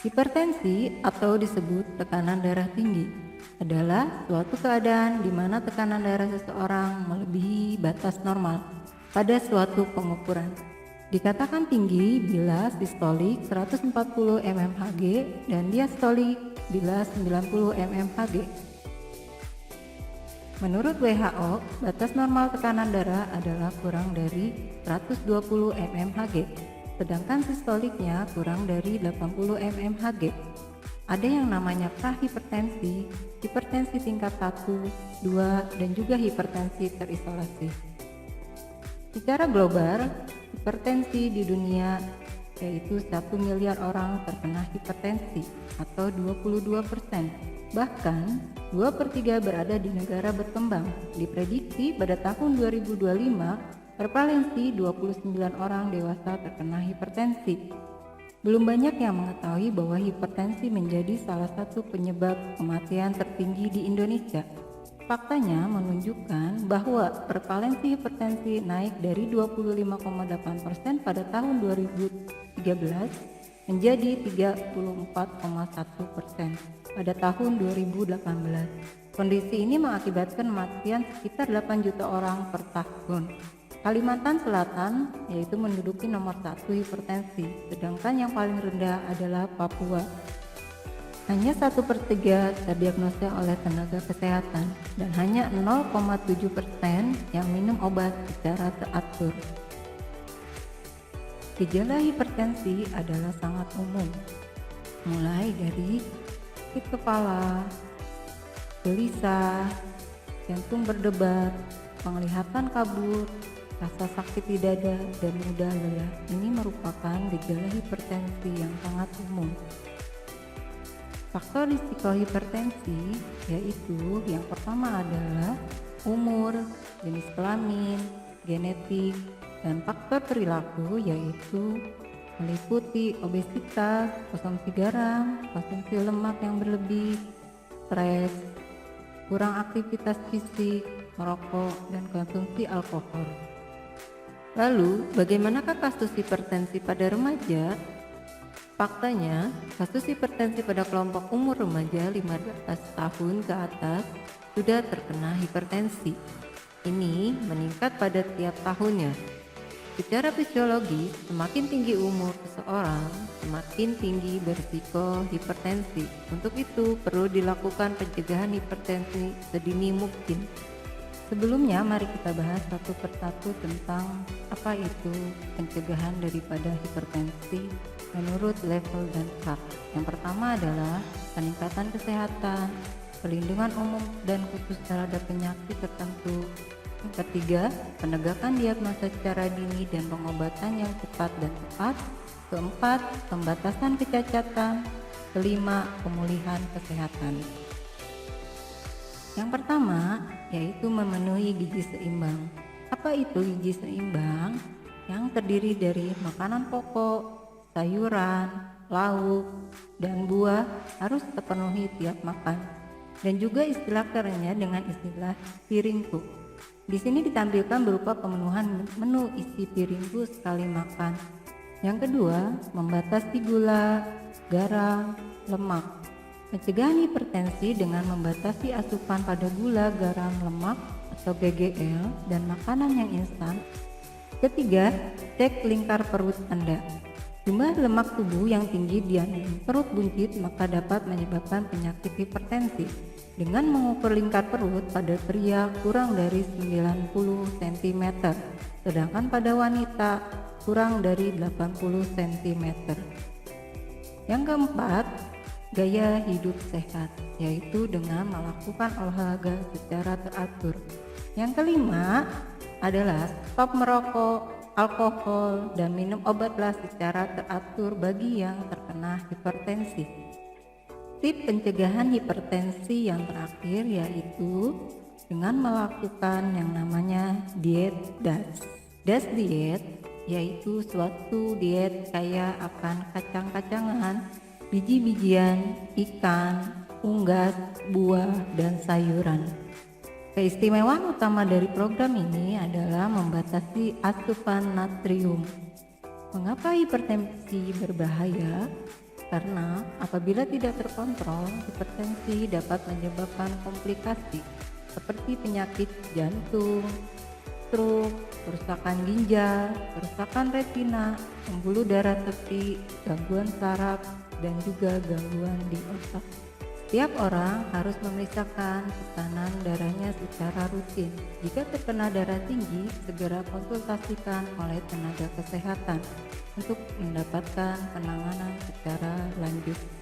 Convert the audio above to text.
Hipertensi atau disebut tekanan darah tinggi adalah suatu keadaan di mana tekanan darah seseorang melebihi batas normal pada suatu pengukuran. Dikatakan tinggi bila sistolik 140 mmHg dan diastolik bila 90 mmHg. Menurut WHO, batas normal tekanan darah adalah kurang dari 120 mmHg, sedangkan sistoliknya kurang dari 80 mmHg. Ada yang namanya prahipertensi, hipertensi tingkat 1, 2, dan juga hipertensi terisolasi. Secara global, hipertensi di dunia yaitu 1 miliar orang terkena hipertensi atau 22%. Bahkan 2/3 berada di negara berkembang. Diprediksi pada tahun 2025 prevalensi 29 orang dewasa terkena hipertensi. Belum banyak yang mengetahui bahwa hipertensi menjadi salah satu penyebab kematian tertinggi di Indonesia. Faktanya menunjukkan bahwa prevalensi hipertensi naik dari 25,8% pada tahun 2013 menjadi 34,1% pada tahun 2018. Kondisi ini mengakibatkan kematian sekitar 8 juta orang per tahun. Kalimantan Selatan yaitu menduduki nomor 1 hipertensi, sedangkan yang paling rendah adalah Papua. Hanya 1/3 terdiagnosa oleh tenaga kesehatan dan hanya 0,7% yang minum obat secara teratur. Gejala hipertensi adalah sangat umum, mulai dari sakit kepala, gelisah, jantung berdebar, penglihatan kabur, rasa sakit di dada, dan mudah lelah. Ini merupakan gejala hipertensi yang sangat umum. Faktor risiko hipertensi yaitu yang pertama adalah umur, jenis kelamin, genetik, dan faktor perilaku yaitu meliputi obesitas, konsumsi garam, konsumsi lemak yang berlebih, stres, kurang aktivitas fisik, merokok, dan konsumsi alkohol. Lalu, bagaimanakah kasus hipertensi pada remaja? Faktanya, kasus hipertensi pada kelompok umur remaja 15 tahun ke atas sudah terkena hipertensi. Ini meningkat pada tiap tahunnya. Secara fisiologis, semakin tinggi umur seseorang, semakin tinggi berisiko hipertensi. Untuk itu, perlu dilakukan pencegahan hipertensi sedini mungkin. Sebelumnya, mari kita bahas satu persatu tentang apa itu pencegahan daripada hipertensi menurut level dan hak. Yang pertama adalah peningkatan kesehatan, perlindungan umum dan khusus terhadap penyakit tertentu. Yang ketiga, penegakan diagnosa secara dini dan pengobatan yang cepat dan tepat. Keempat, pembatasan kecacatan. Kelima, pemulihan kesehatan. Yang pertama yaitu memenuhi gizi seimbang. Apa itu gizi seimbang? Yang terdiri dari makanan pokok, sayuran, lauk, dan buah harus terpenuhi tiap makan. Dan juga istilah kerennya dengan istilah piringku. Di sini ditampilkan berupa pemenuhan menu isi piringku sekali makan. Yang kedua, membatasi gula, garam, lemak. Pencegahan hipertensi dengan membatasi asupan pada gula, garam, lemak atau GGL dan makanan yang instan. Ketiga, cek lingkar perut Anda. Jumlah lemak tubuh yang tinggi di perut buncit maka dapat menyebabkan penyakit hipertensi. Dengan mengukur lingkar perut pada pria kurang dari 90 cm, sedangkan pada wanita kurang dari 80 cm. Yang keempat, gaya hidup sehat, yaitu dengan melakukan olahraga secara teratur. Yang kelima adalah stop merokok, alkohol, dan minum obatlah secara teratur bagi yang terkena hipertensi. Tip pencegahan hipertensi yang terakhir yaitu dengan melakukan yang namanya diet DAS. DAS diet yaitu suatu diet kaya akan kacang-kacangan, biji-bijian, ikan, unggas, buah, dan sayuran. Keistimewaan utama dari program ini adalah membatasi asupan natrium. Mengapa hipertensi berbahaya? Karena apabila tidak terkontrol, hipertensi dapat menyebabkan komplikasi seperti penyakit jantung, stroke, kerusakan ginjal, kerusakan retina, pembuluh darah tepi, gangguan saraf, dan juga gangguan di otak. Setiap orang harus memeriksakan tekanan darahnya secara rutin. Jika terkena darah tinggi, segera konsultasikan oleh tenaga kesehatan untuk mendapatkan penanganan secara lanjut.